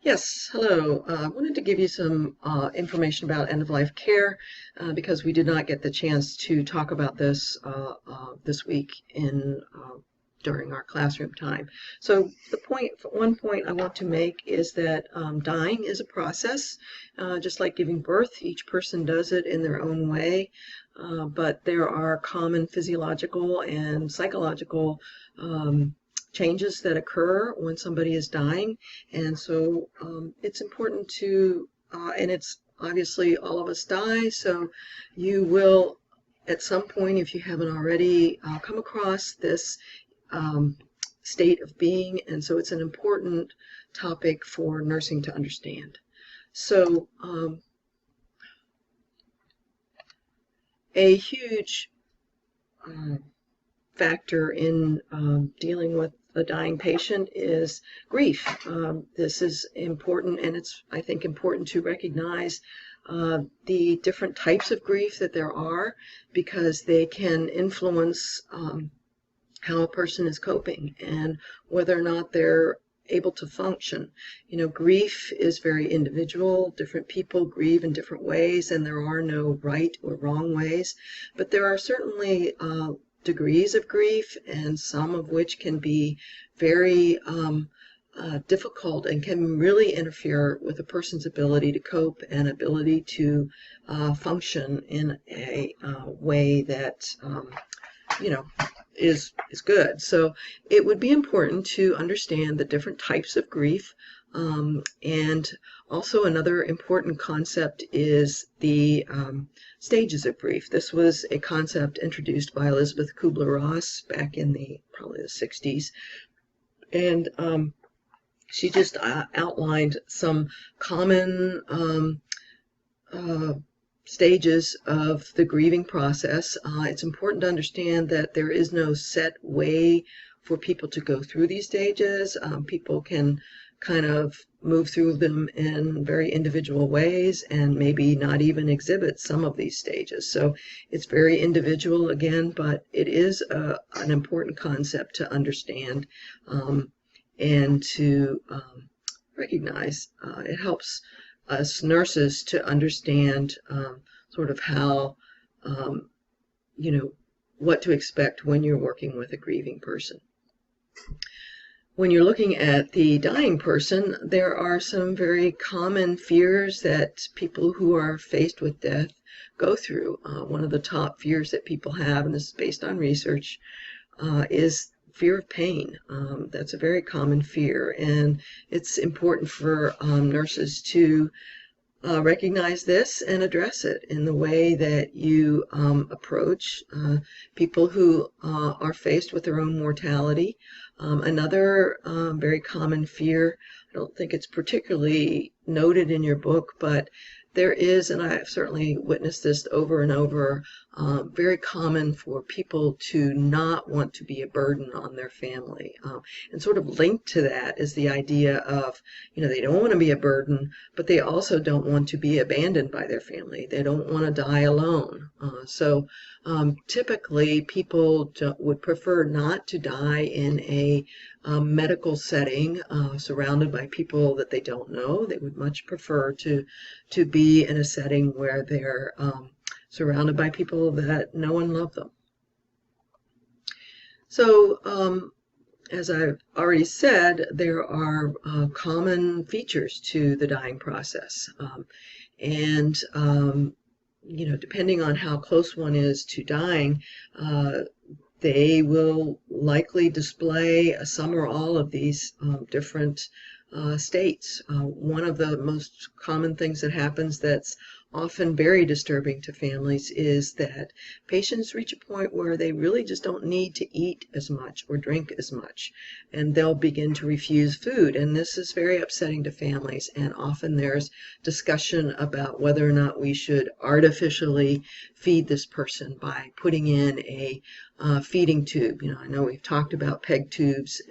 Yes, hello. I wanted to give you some information about end-of-life care because we did not get the chance to talk about this this week during our classroom time. So one point I want to make is that dying is a process, just like giving birth. Each person does it in their own way, but there are common physiological and psychological changes that occur when somebody is dying. And so it's important and it's obviously all of us die, so you will at some point, if you haven't already, come across this um, state of being, and so it's an important topic for nursing to understand. So a huge um, factor in dealing with a dying patient is grief. This is important, and it's, I think, important to recognize the different types of grief that there are because they can influence how a person is coping and whether or not they're able to function. You know, grief is very individual. Different people grieve in different ways, and there are no right or wrong ways. But there are certainly degrees of grief, and some of which can be very difficult and can really interfere with a person's ability to cope and ability to function in a way that you know, is good. So it would be important to understand the different types of grief. And also another important concept is the stages of grief. This was a concept introduced by Elizabeth Kubler-Ross back in probably the 60s. And she just outlined some common stages of the grieving process. It's important to understand that there is no set way for people to go through these stages. People can kind of move through them in very individual ways and maybe not even exhibit some of these stages. So it's very individual again, but it is an important concept to understand and to recognize. It helps us nurses to understand sort of how, you know, what to expect when you're working with a grieving person. When you're looking at the dying person, there are some very common fears that people who are faced with death go through. One of the top fears that people have, and this is based on research, is fear of pain. That's a very common fear, and it's important for nurses to recognize this and address it in the way that you approach people who are faced with their own mortality. Another very common fear, I don't think it's particularly noted in your book, but there is, and I've certainly witnessed this over and over, very common for people to not want to be a burden on their family. And sort of linked to that is the idea of, you know, they don't want to be a burden, but they also don't want to be abandoned by their family. They don't want to die alone. So typically people would prefer not to die in a medical setting surrounded by people that they don't know. They would much prefer to be in a setting where they're surrounded by people that know and love them. So as I've already said, there are common features to the dying process. And you know, depending on how close one is to dying, they will likely display some or all of these different states. One of the most common things that happens that's often very disturbing to families is that patients reach a point where they really just don't need to eat as much or drink as much, and they'll begin to refuse food. And this is very upsetting to families, and often there's discussion about whether or not we should artificially feed this person by putting in a feeding tube. You know, I know we've talked about PEG tubes,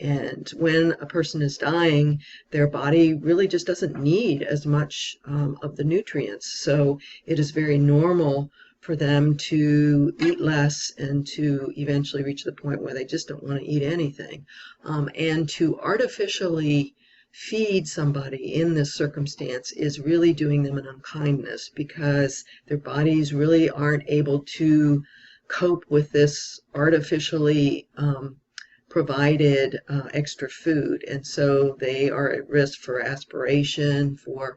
and when a person is dying, their body really just doesn't need as much of the nutrients. So it is very normal for them to eat less and to eventually reach the point where they just don't want to eat anything. And to artificially feed somebody in this circumstance is really doing them an unkindness, because their bodies really aren't able to cope with this artificially provided extra food, and so they are at risk for aspiration, for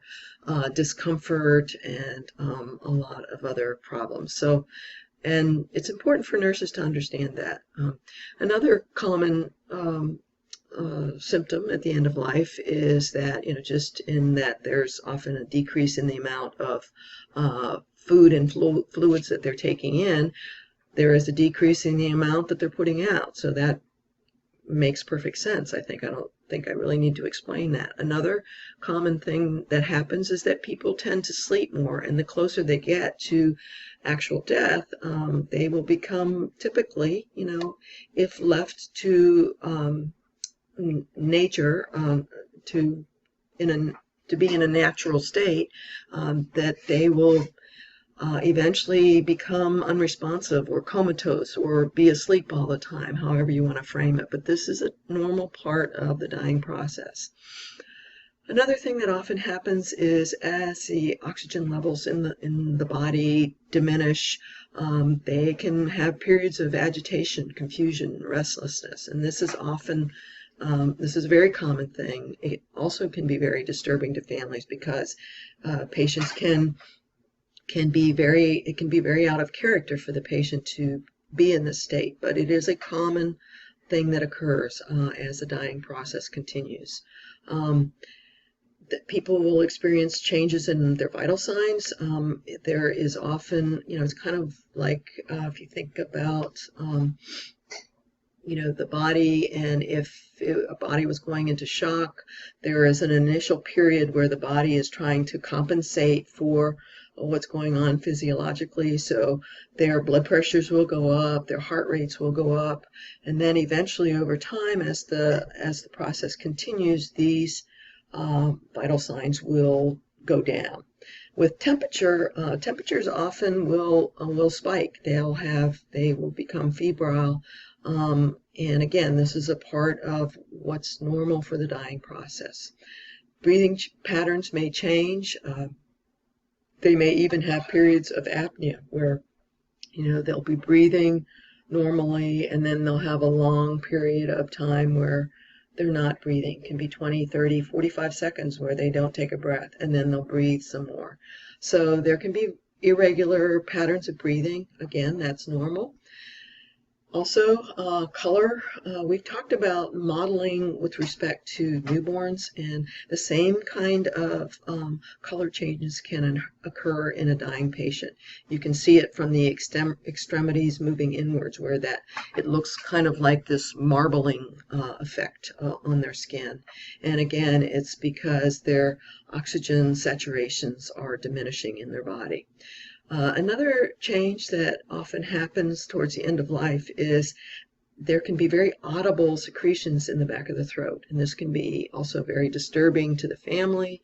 discomfort, and a lot of other problems. So, and it's important for nurses to understand that. Another common symptom at the end of life is that, just in that there's often a decrease in the amount of food and fluids that they're taking in. There is a decrease in the amount that they're putting out. So that makes perfect sense. I don't think I really need to explain that. Another common thing that happens is that people tend to sleep more, and the closer they get to actual death, they will become typically, if left to nature, to be in a natural state, that they will eventually become unresponsive or comatose or be asleep all the time, however you want to frame it. But this is a normal part of the dying process. Another thing that often happens is as the oxygen levels in the body diminish, they can have periods of agitation, confusion, restlessness, and this is often this is a very common thing. It also can be very disturbing to families, because patients can be very out of character for the patient to be in this state, but it is a common thing that occurs as the dying process continues. That people will experience changes in their vital signs. There is often, it's kind of like if you think about the body, and if a body was going into shock, there is an initial period where the body is trying to compensate for what's going on physiologically. So their blood pressures will go up, their heart rates will go up, and then eventually over time, as the process continues, these vital signs will go down. With temperature, temperatures often will spike. They will become febrile. And again, this is a part of what's normal for the dying process. Breathing patterns may change. They may even have periods of apnea where, they'll be breathing normally, and then they'll have a long period of time where they're not breathing. It can be 20, 30, 45 seconds where they don't take a breath, and then they'll breathe some more. So there can be irregular patterns of breathing. Again, that's normal. Also, color. We've talked about modeling with respect to newborns, and the same kind of color changes can occur in a dying patient. You can see it from the extremities moving inwards, where it looks kind of like this marbling effect on their skin. And again, it's because their oxygen saturations are diminishing in their body. Another change that often happens towards the end of life is there can be very audible secretions in the back of the throat, and this can be also very disturbing to the family,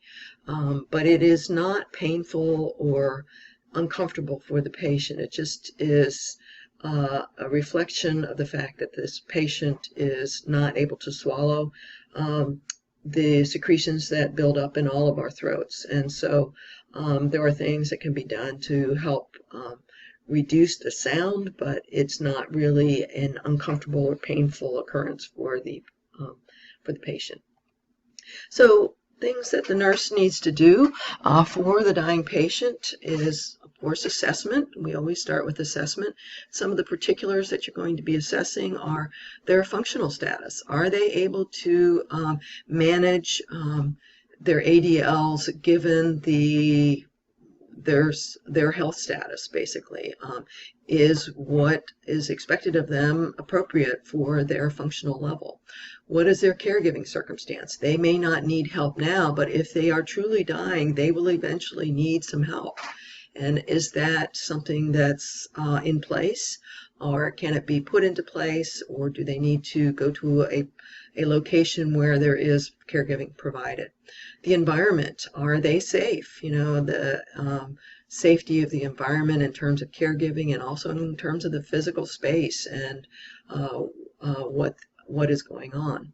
but it is not painful or uncomfortable for the patient. It just is a reflection of the fact that this patient is not able to swallow the secretions that build up in all of our throats. And so there are things that can be done to help reduce the sound, but it's not really an uncomfortable or painful occurrence for the patient. So things that the nurse needs to do for the dying patient is, of course, assessment. We always start with assessment. Some of the particulars that you're going to be assessing are their functional status. Are they able to manage their ADLs given their health status, basically? Is what is expected of them appropriate for their functional level? What is their caregiving circumstance? They may not need help now, but if they are truly dying, they will eventually need some help. And is that something that's in place, or can it be put into place, or do they need to go to a location where there is caregiving provided? The environment, are they safe? The safety of the environment in terms of caregiving, and also in terms of the physical space and what is going on.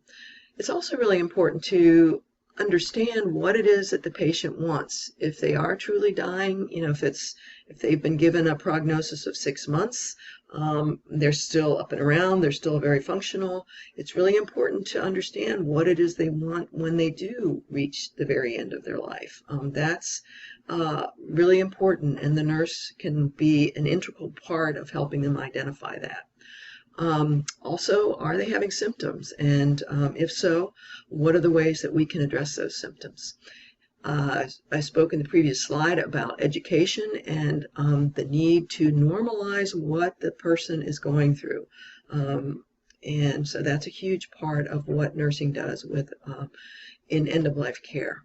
It's also really important to understand what it is that the patient wants. If they are truly dying, if they've been given a prognosis of 6 months, they're still up and around, they're still very functional. It's really important to understand what it is they want when they do reach the very end of their life. That's really important, and the nurse can be an integral part of helping them identify that. Also, are they having symptoms? And if so, what are the ways that we can address those symptoms? I spoke in the previous slide about education and the need to normalize what the person is going through. And so that's a huge part of what nursing does in end-of-life care.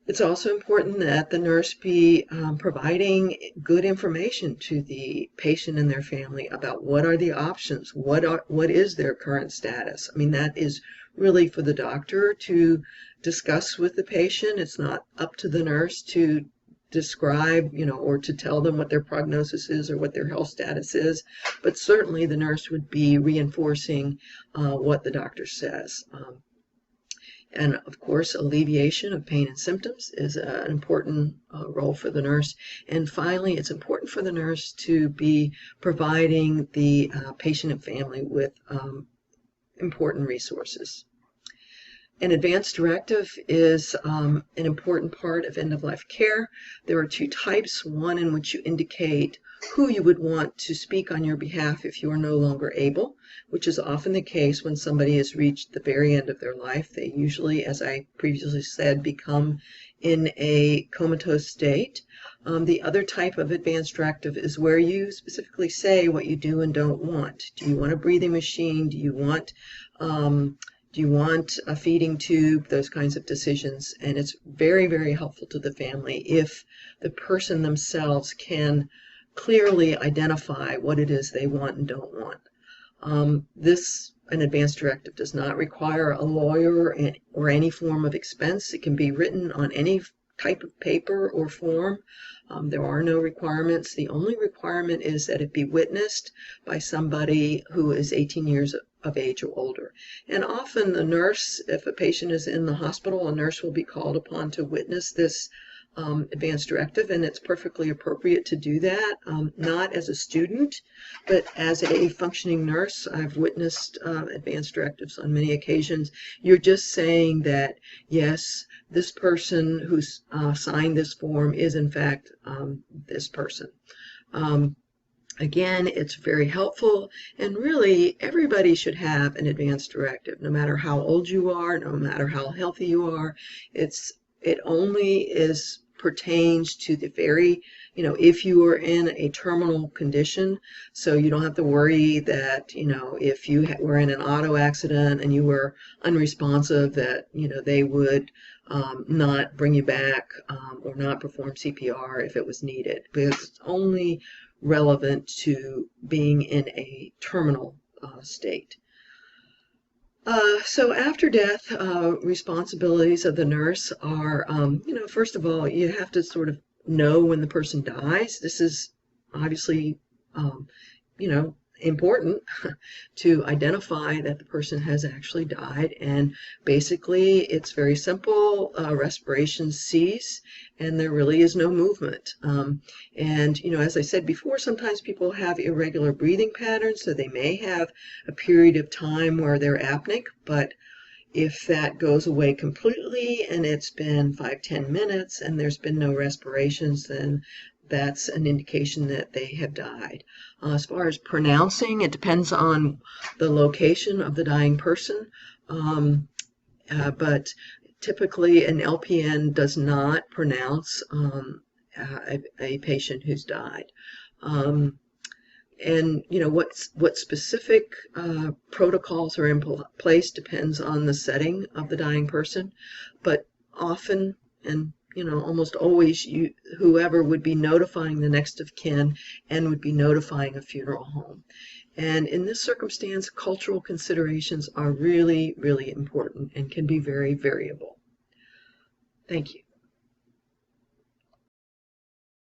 It's also important that the nurse be providing good information to the patient and their family about what are the options, what is their current status. I mean, that is really for the doctor to discuss with the patient. It's not up to the nurse to describe, or to tell them what their prognosis is or what their health status is, but certainly the nurse would be reinforcing what the doctor says. And of course, alleviation of pain and symptoms is an important role for the nurse. And finally, it's important for the nurse to be providing the patient and family with important resources. An advance directive is an important part of end-of-life care. There are two types, one in which you indicate who you would want to speak on your behalf if you are no longer able, which is often the case when somebody has reached the very end of their life. They usually, as I previously said, become in a comatose state. The other type of advance directive is where you specifically say what you do and don't want. Do you want a breathing machine? Do you want a feeding tube? Those kinds of decisions. And it's very, very helpful to the family if the person themselves can clearly identify what it is they want and don't want. An advance directive does not require a lawyer or any form of expense. It can be written on any type of paper or form. There are no requirements. The only requirement is that it be witnessed by somebody who is 18 years of age or older. And often the nurse, if a patient is in the hospital, a nurse will be called upon to witness this advance directive, and it's perfectly appropriate to do that, not as a student, but as a functioning nurse. I've witnessed advance directives on many occasions. You're just saying that, yes, this person who's signed this form is in fact this person. Again, it's very helpful, and really everybody should have an advance directive, no matter how old you are, no matter how healthy you are. It only pertains to the very, if you are in a terminal condition, so you don't have to worry that, if you were in an auto accident and you were unresponsive, that, they would not bring you back or not perform CPR if it was needed, because it's only relevant to being in a terminal state. So after death, responsibilities of the nurse are, first of all, you have to sort of know when the person dies. This is obviously, important to identify that the person has actually died. And basically, it's very simple. Respiration cease, and there really is no movement. And, as I said before, sometimes people have irregular breathing patterns, so they may have a period of time where they're apneic, but if that goes away completely and it's been 5-10 minutes and there's been no respirations, then that's an indication that they have died. As far as pronouncing, it depends on the location of the dying person, but typically an LPN does not pronounce a patient who's died. And what specific protocols are in place depends on the setting of the dying person, but often, and almost always, whoever would be notifying the next of kin and would be notifying a funeral home. And in this circumstance, cultural considerations are really, really important and can be very variable. Thank you.